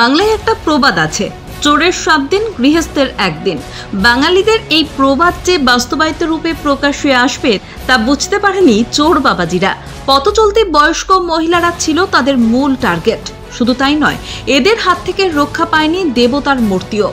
বাংলায় একটা প্রবাদ আছে, চোরের 7 দিন গৃহস্থের 1 দিন। বাঙালিদের এই প্রবাদ যে বাস্তবায়িত রূপে প্রকাশ্যে আসবে তা বুঝতে পারেনি চোর বাবাজিরা। পথ চলতি বয়স্ক মহিলারা ছিল তাদের মূল টার্গেট। শুধু তাই নয়, এদের হাত থেকে রক্ষা পায়নি দেবতার মূর্তিও।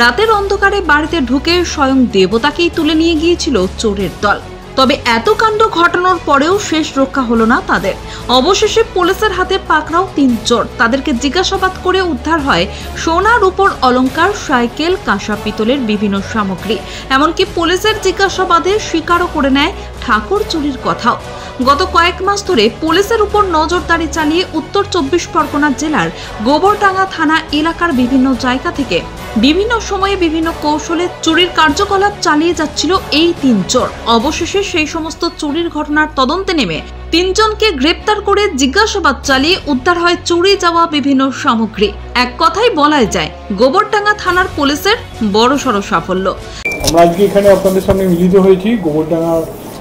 রাতের অন্ধকারে বাড়িতে ঢুকে স্বয়ং দেবতাকেই তুলে নিয়ে গিয়েছিল চোরের দল। তবে এত কাণ্ড ঘটানোর পরেও শেষ রক্ষা হলো না তাদের। অবশেষে পুলিশের হাতে পাকড়াও 3 চোর। তাদেরকে জিজ্ঞাসাবাদ করে উদ্ধার হয় সোনার উপর অলংকার, সাইকেল, কাঁসা পিতলের বিভিন্ন সামগ্রী। এমনকি পুলিশের জিজ্ঞাসাবাদে স্বীকারও করে নেয় ঠাকুর চুরির কথাও। গত কয়েক মাস ধরে পুলিশের উপর নজরদারি চালিয়ে উত্তর 24 পরগনা জেলার গোবরডাঙ্গা থানা এলাকার বিভিন্ন জায়গা থেকে বিভিন্ন সময়ে বিভিন্ন কৌশলে চুরির কার্যকলাপ চালিয়ে যাচ্ছিল এই 3 চোর। অবশেষে সেই সমস্ত চুরির ঘটনার তদন্তে নেমে 3 জনকে গ্রেপ্তার করে জিজ্ঞাসাবাদ চালিয়ে উদ্ধার হয় চুরি যাওয়া বিভিন্ন সামগ্রী। এক কথাই বলাই যায়, গোবরডাঙ্গা থানার পুলিশের বড়সড় সাফল্য। আমরা আজকে এখানে আপনাদের সামনে মিলিত হয়েছি গোবরডাঙ্গা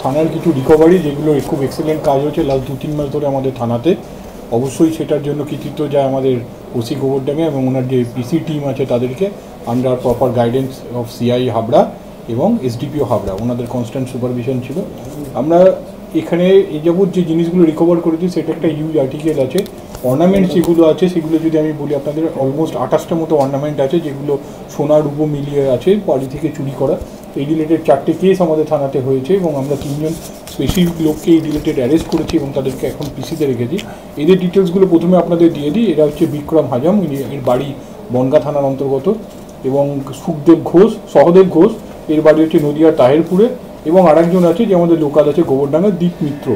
থানার কিছু রিকভারি, যেগুলো খুব এক্সেলেন্ট কাজ হচ্ছে লাস্ট 2-3 মাস ধরে আমাদের থানাতে। অবশ্যই সেটার জন্য কৃতিত্ব যায় আমাদের ওসি গোবরডাঙ্গা এবং ওনার যে পিসি টিম আছে তাদেরকে, under proper guidance of CI Habra এবং এসডিপিও হাবড়া, ওনাদের কনস্ট্যান্ট সুপারভিশন ছিল। আমরা এখানে এই যাবৎ যে জিনিসগুলো রিকভার করেছি সেটা একটা হিউজ আর্টিকেল আছে। অর্নামেন্টস যেগুলো আছে সেগুলো যদি আমি বলি আপনাদের, অলমোস্ট 28টার মতো অর্নামেন্ট আছে যেগুলো সোনার রূপো মিলিয়ে আছে বাড়ি থেকে চুরি করা। এই রিলেটেড 4টে কেস আমাদের থানাতে হয়েছে এবং আমরা 3 জন স্পেসিফিক লোককে এই রিলেটেড অ্যারেস্ট করেছি এবং তাদেরকে এখন পিসিতে রেখেছি। এদের ডিটেলসগুলো প্রথমে আপনাদের দিয়ে দিই। এরা হচ্ছে বিক্রম হাজাম, এর বাড়ি বনগাঁ থানার অন্তর্গত, এবং সুখদেব ঘোষ, সহদেব ঘোষ, এর বাড়ি হচ্ছে নদিয়ার তাহেরপুরে, এবং আরেকজন আছে যে আমাদের লোকাল আছে গোবরডাঙ্গার দীপ মিত্র।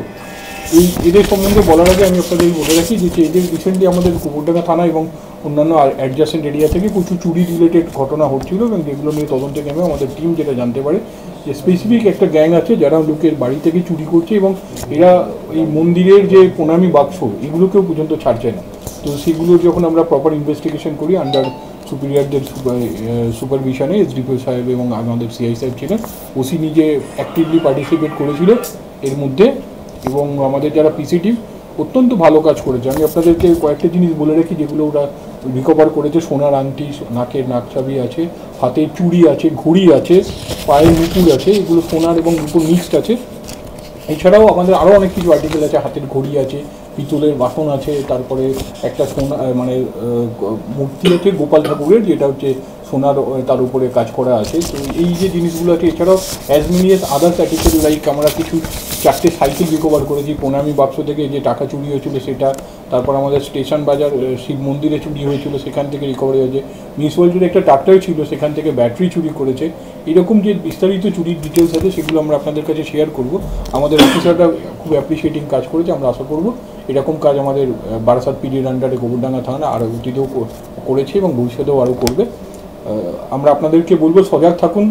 এদের সম্বন্ধে বলার আগে আমি আপনাদের বলে রাখি যে এদের রিসেন্টলি আমাদের গোবরডাঙ্গা থানা এবং অন্যান্য অ্যাডজাসেন্ট এরিয়া থেকে প্রচুর চুরি রিলেটেড ঘটনা হচ্ছিল এবং যেগুলো নিয়ে তদন্তে নেমে আমাদের টিম যেটা জানতে পারে যে স্পেসিফিক একটা গ্যাং আছে যারা লোকের বাড়ি থেকে চুরি করছে এবং এরা এই মন্দিরের যে প্রণামী বাক্স এগুলোকেও পর্যন্ত ছাড়ছে না। তো সেগুলোর যখন আমরা প্রপার ইনভেস্টিগেশন করি আন্ডার সুপিরিয়রদের সুপারভিশনে, এসডিপিও সাহেব এবং আমাদের সিআই সাহেব ছিলেন, ওসি নিজে অ্যাক্টিভলি পার্টিসিপেট করেছিল এর মধ্যে, এবং আমাদের যারা পিসি টিম অত্যন্ত ভালো কাজ করেছে। আমি আপনাদেরকে কয়েকটা জিনিস বলে রাখি যেগুলো ওরা রিকভার করেছে। সোনার আংটি, নাকের নাকছাবি আছে, হাতের চুড়ি আছে, ঘড়ি আছে, পায়ের নুপুর আছে, এগুলো সোনার এবং নুপুর মিক্সড আছে। এছাড়াও আমাদের আরও অনেক কিছু আর্টিকেল আছে, হাতের ঘড়ি আছে, পিতলের বাসন আছে, তারপরে একটা সোনা মানে মূর্তি আছে গোপাল ঠাকুরের, যেটা হচ্ছে সোনার তার উপরে কাজ করা আছে। তো এই যে জিনিসগুলো আছে, এছাড়াও as many S others article like আমরা কিছু 4টে সাইকেল রিকভার করেছি, প্রণামী বাক্স থেকে যে টাকা চুরি হয়েছিল সেটা, তারপর আমাদের স্টেশন বাজার শিব মন্দিরে চুরি হয়েছিল সেখান থেকে রিকভারি হয়েছে, মিউনিসিপ্যালিটির একটা ট্রাক্টর ছিল সেখান থেকে ব্যাটারি চুরি করেছে। এরকম যে বিস্তারিত চুরির ডিটেলস আছে সেগুলো আমরা আপনাদের কাছে শেয়ার করব। আমাদের অফিসাররা খুব অ্যাপ্রিসিয়েটিং কাজ করেছে, আমরা আশা করব এরকম কাজ আমাদের বারাসাত পিডির আন্ডারে গোবরডাঙ্গা থানা আরও অতীতেও করেছে এবং ভবিষ্যতেও আরও করবে। আমরা আপনাদেরকে বলবো সজাগ থাকুন,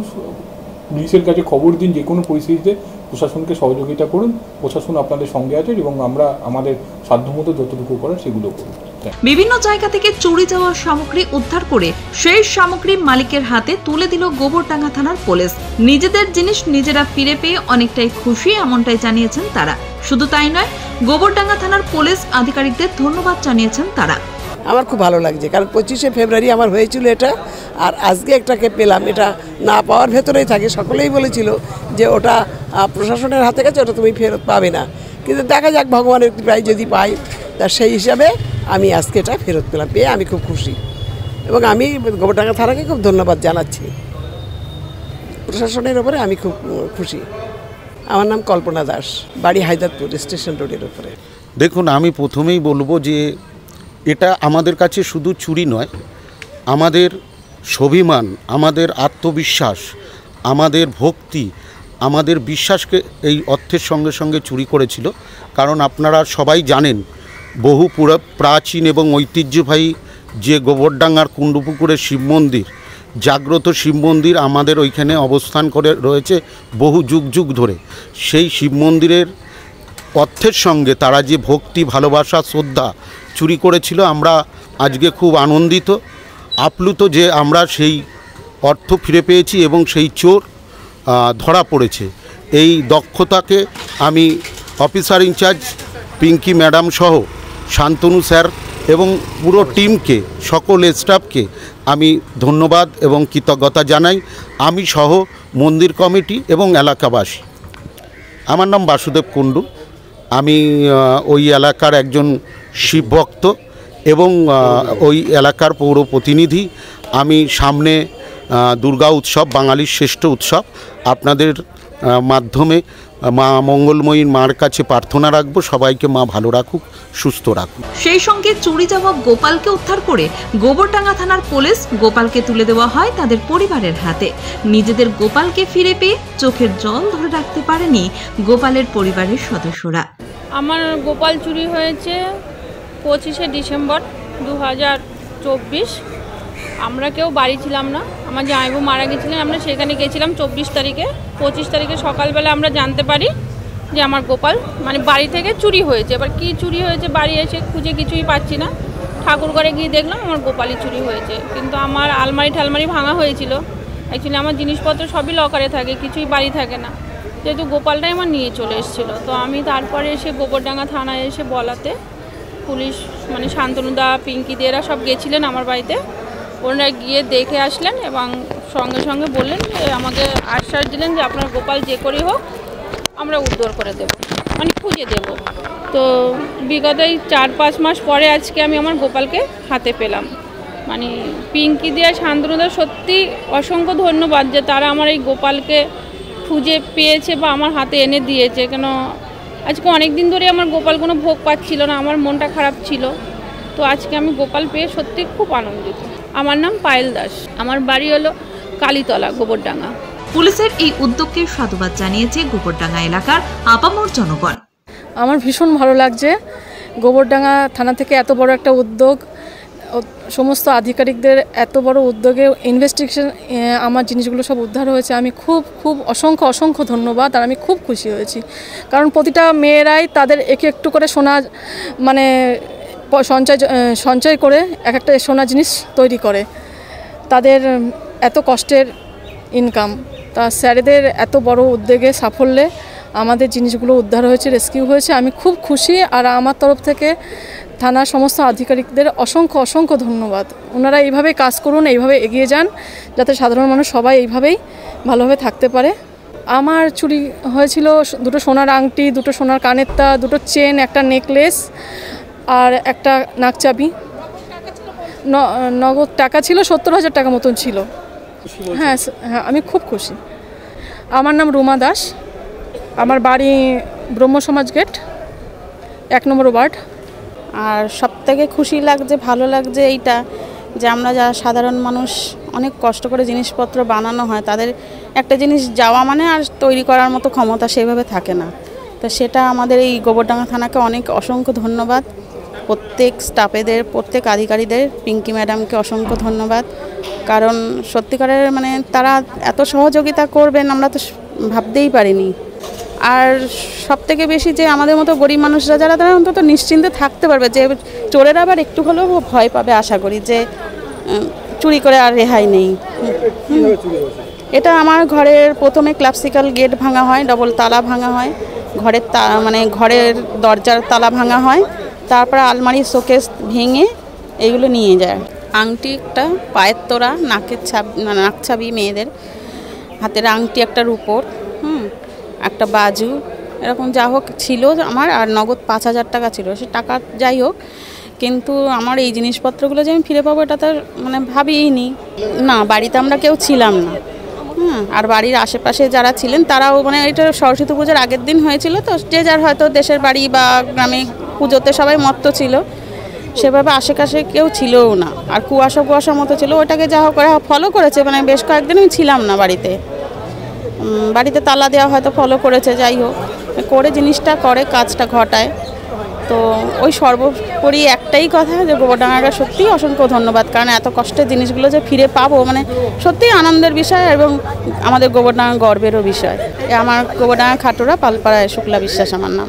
পুলিশের কাছে খবর দিন, যে কোনো পরিস্থিতিতে প্রশাসনকে সহযোগিতা করুন, প্রশাসন আপনাদের সঙ্গে আছে এবং আমরা আমাদের সাধ্যমতো যতটুকু করার সেগুলো করব। বিভিন্ন জায়গা থেকে চুরি যাওয়া সামগ্রী উদ্ধার করে সেই সামগ্রী মালিকের হাতে তুলে দিল গোবরডাঙ্গা থানার পুলিশ। নিজেদের জিনিস নিজেরা ফিরে পেয়ে অনেকটাই খুশি, এমনটাই জানিয়েছেন তারা। শুধু তাই নয়, গোবরডাঙ্গা থানার পুলিশ আধিকারিকদের ধন্যবাদ জানিয়েছেন তারা। আমার খুব ভালো লাগছে, কারণ 25শে ফেব্রুয়ারি আমার হয়েছিল এটা, আর আজকে একটাকে পেলাম। এটা না পাওয়ার ভেতরেই থাকে, সকলেই বলেছিল যে ওটা প্রশাসনের হাতে গেছে, ওটা তুমি ফেরত পাবে না, কিন্তু দেখা যাক ভগবানের কৃপায় যদি পাই, তা সেই হিসাবে আমি আজকে এটা ফেরত পেলাম, পেয়ে আমি খুব খুশি এবং আমি গোবরডাঙ্গা থানাকে খুব ধন্যবাদ জানাচ্ছি। প্রশাসনের ওপরে আমি খুব খুশি। আমার নাম কল্পনা দাস, বাড়ি হায়দারপুর স্টেশন রোডের ওপরে। দেখুন, আমি প্রথমেই বলবো যে এটা আমাদের কাছে শুধু চুরি নয়, আমাদের স্বাভিমান, আমাদের আত্মবিশ্বাস, আমাদের ভক্তি, আমাদের বিশ্বাসকে এই অর্থের সঙ্গে সঙ্গে চুরি করেছিল। কারণ আপনারা সবাই জানেন, বহু প্রাচীন এবং ঐতিহ্যবাহী যে গোবরডাঙ্গার কুণ্ডুপুকুরের শিব মন্দির, জাগ্রত শিব মন্দির আমাদের ওইখানে অবস্থান করে রয়েছে বহু যুগ যুগ ধরে। সেই শিব মন্দিরের অর্থের সঙ্গে তারা যে ভক্তি, ভালোবাসা, শ্রদ্ধা চুরি করেছিল, আমরা আজকে খুব আনন্দিত, আপ্লুত যে আমরা সেই অর্থ ফিরে পেয়েছি এবং সেই চোর ধরা পড়েছে। এই দক্ষতাকে আমি অফিসার ইনচার্জ পিঙ্কি ম্যাডাম সহ শান্তনু স্যার এবং পুরো টিমকে, সকল স্টাফকে আমি ধন্যবাদ এবং কৃতজ্ঞতা জানাই, আমি সহ মন্দির কমিটি এবং এলাকাবাসী। আমার নাম বাসুদেব কুণ্ডু, আমি ওই এলাকার একজন শিবভক্ত এবং ওই এলাকার পৌর প্রতিনিধি। আমি সামনে দুর্গা উৎসব, বাঙালির শ্রেষ্ঠ উৎসব, আপনাদের মাধ্যমে মা মঙ্গলময়ীর মার কাছে প্রার্থনা রাখবো সবাইকে মা ভালো রাখুক, সুস্থ রাখুক। সেই সঙ্গে চুরি যাওয়া গোপালকে উদ্ধার করে গোবরডাঙ্গা থানার পুলিশ গোপালকে তুলে দেওয়া হয় তাদের পরিবারের হাতে। নিজেদের গোপালকে ফিরে পেয়ে চোখের জল ধরে রাখতে পারেনি গোপালের পরিবারের সদস্যরা। আমার গোপাল চুরি হয়েছে 25শে ডিসেম্বর 2024। আমরা কেউ বাড়ি ছিলাম না, আমার জামাইবু মারা গেছিলেন, আমরা সেখানে গেছিলাম 24 তারিখে। 25 তারিখে সকালবেলা আমরা জানতে পারি যে আমার গোপাল মানে বাড়ি থেকে চুরি হয়েছে। এবার কি চুরি হয়েছে বাড়ি এসে খুঁজে কিছুই পাচ্ছি না। ঠাকুর ঘরে গিয়ে দেখলাম আমার গোপালই চুরি হয়েছে, কিন্তু আমার আলমারি ঠালমারি ভাঙা হয়েছিল। অ্যাকচুয়ালি আমার জিনিসপত্র সবই লকারে থাকে, কিছুই বাড়ি থাকে না, যেহেতু গোপালটাই আমার নিয়ে চলে এসেছিলো। তো আমি তারপরে এসে গোবরডাঙ্গা থানায় এসে বলাতে পুলিশ মানে শান্তনুদা, পিঙ্কিদি এরা সব গেছিলেন আমার বাড়িতে। ওনারা গিয়ে দেখে আসলেন এবং সঙ্গে সঙ্গে বললেন যে আমাকে আশ্বাস দিলেন যে আপনার গোপাল যে করেই হোক আমরা উদ্ধার করে দেব, মানে খুঁজে দেব। তো বিগত এই 4-5 মাস পরে আজকে আমি আমার গোপালকে হাতে পেলাম। মানে পিঙ্কিদি আর শান্তনুদা সত্যি অসংখ্য ধন্যবাদ যে তারা আমার এই গোপালকে খুঁজে পেয়েছে বা আমার হাতে এনে দিয়েছে। কেন আজকে অনেক দিন ধরে আমার গোপাল কোনো ভোগ পাচ্ছিল না, আমার মনটা খারাপ ছিল। তো আজকে আমি গোপাল পেয়ে সত্যি খুব আনন্দিত। আমার নাম পায়েল দাস, আমার বাড়ি হলো কালীতলা, গোবরডাঙ্গা। পুলিশের এই উদ্যোগকে সাধুবাদ জানিয়েছে গোবরডাঙ্গা এলাকার আপামর জনগণ। আমার ভীষণ ভালো লাগছে গোবরডাঙ্গা থানা থেকে এত বড় একটা উদ্যোগ, সমস্ত আধিকারিকদের এত বড় উদ্যোগে ইনভেস্টিগেশন আমার জিনিসগুলো সব উদ্ধার হয়েছে। আমি খুব অসংখ্য ধন্যবাদ, আর আমি খুব খুশি হয়েছি। কারণ প্রতিটা মেয়েরাই তাদের একটু করে সোনা মানে সঞ্চয় করে একটা সোনা জিনিস তৈরি করে, তাদের এত কষ্টের ইনকাম। তা স্যারেদের এত বড় উদ্যোগে সাফল্যে আমাদের জিনিসগুলো উদ্ধার হয়েছে, রেস্কিউ হয়েছে। আমি খুব খুশি, আর আমার তরফ থেকে থানার সমস্ত আধিকারিকদের অসংখ্য ধন্যবাদ। ওনারা এইভাবেই কাজ করুন, এইভাবে এগিয়ে যান, যাতে সাধারণ মানুষ সবাই এইভাবেই ভালোভাবে থাকতে পারে। আমার চুরি হয়েছিল 2টো সোনার আংটি, 2টো সোনার কানের তা, 2টো চেন, একটা নেকলেস আর একটা নাকচাবি। নগদ টাকা ছিল 70,000 টাকা মতন ছিল। হ্যাঁ, আমি খুব খুশি। আমার নাম রুমা দাস, আমার বাড়ি ব্রহ্ম সমাজ গেট, 1 নম্বর ওয়ার্ড। আর সবথেকে খুশি লাগছে, ভালো লাগছে এইটা যে আমরা যারা সাধারণ মানুষ অনেক কষ্ট করে জিনিসপত্র বানানো হয়, তাদের একটা জিনিস যাওয়া মানে আর তৈরি করার মতো ক্ষমতা সেভাবে থাকে না। তো সেটা আমাদের এই গোবরডাঙ্গা থানাকে অনেক অসংখ্য ধন্যবাদ, প্রত্যেক স্টাফেদের, প্রত্যেক আধিকারিকদের, পিঙ্কি ম্যাডামকে অসংখ্য ধন্যবাদ। কারণ সত্যিকারের মানে তারা এত সহযোগিতা করবেন আমরা তো ভাবতেই পারিনি। আর সবথেকে বেশি যে আমাদের মতো গরিব মানুষরা যারা, তারা অন্তত নিশ্চিন্তে থাকতে পারবে যে চোরের আবার একটু হলেও ভয় পাবে, আশা করি যে চুরি করে আর রেহাই নেই। এটা আমার ঘরের প্রথমে ক্লাসিক্যাল গেট ভাঙা হয়, ডবল তালা ভাঙা হয়, ঘরের মানে ঘরের দরজার তালা ভাঙা হয়, তারপরে আলমারি শোকেস ভেঙে এইগুলো নিয়ে যায়। আংটি একটা, পায়ের তোড়া, নাকছাবি মেয়েদের, হাতের আংটি একটা রূপোর, একটা বাজু, এরকম যা হোক ছিল আমার। আর নগদ 5,000 টাকা ছিল, সে টাকা যাই হোক, কিন্তু আমার এই জিনিসপত্রগুলো যে আমি ফিরে পাবো এটা তো মানে ভাবিনি না। বাড়িতে আমরা কেউ ছিলাম না, আর বাড়ির আশেপাশে যারা ছিলেন তারাও মানে এটা সরস্বতী পুজোর আগের দিন হয়েছিল, তো যে যার হয়তো দেশের বাড়ি বা গ্রামে পুজোতে সবাই মত্ত ছিল, সেভাবে আশেপাশে কেউ ছিলও না। আর কুয়াশা মতো ছিল, ওটাকে যা হোক ফলো করেছে। মানে বেশ কয়েকদিন আমি ছিলাম না বাড়িতে তালা দেওয়া হয়তো ফলো করেছে, যাই হোক করে জিনিসটা করে, কাজটা ঘটায়। তো ওই সর্বোপরি একটাই কথা যে গোবরডাঙ্গাটা সত্যিই অসংখ্য ধন্যবাদ, কারণ এত কষ্টের জিনিসগুলো যে ফিরে পাবো মানে সত্যিই আনন্দের বিষয় এবং আমাদের গোবরডাঙ্গা গর্বেরও বিষয়। আমার গোবরডাঙ্গা খাটুরা, পালপাড়ায় শুক্লা বিশ্বাস আমার নাম।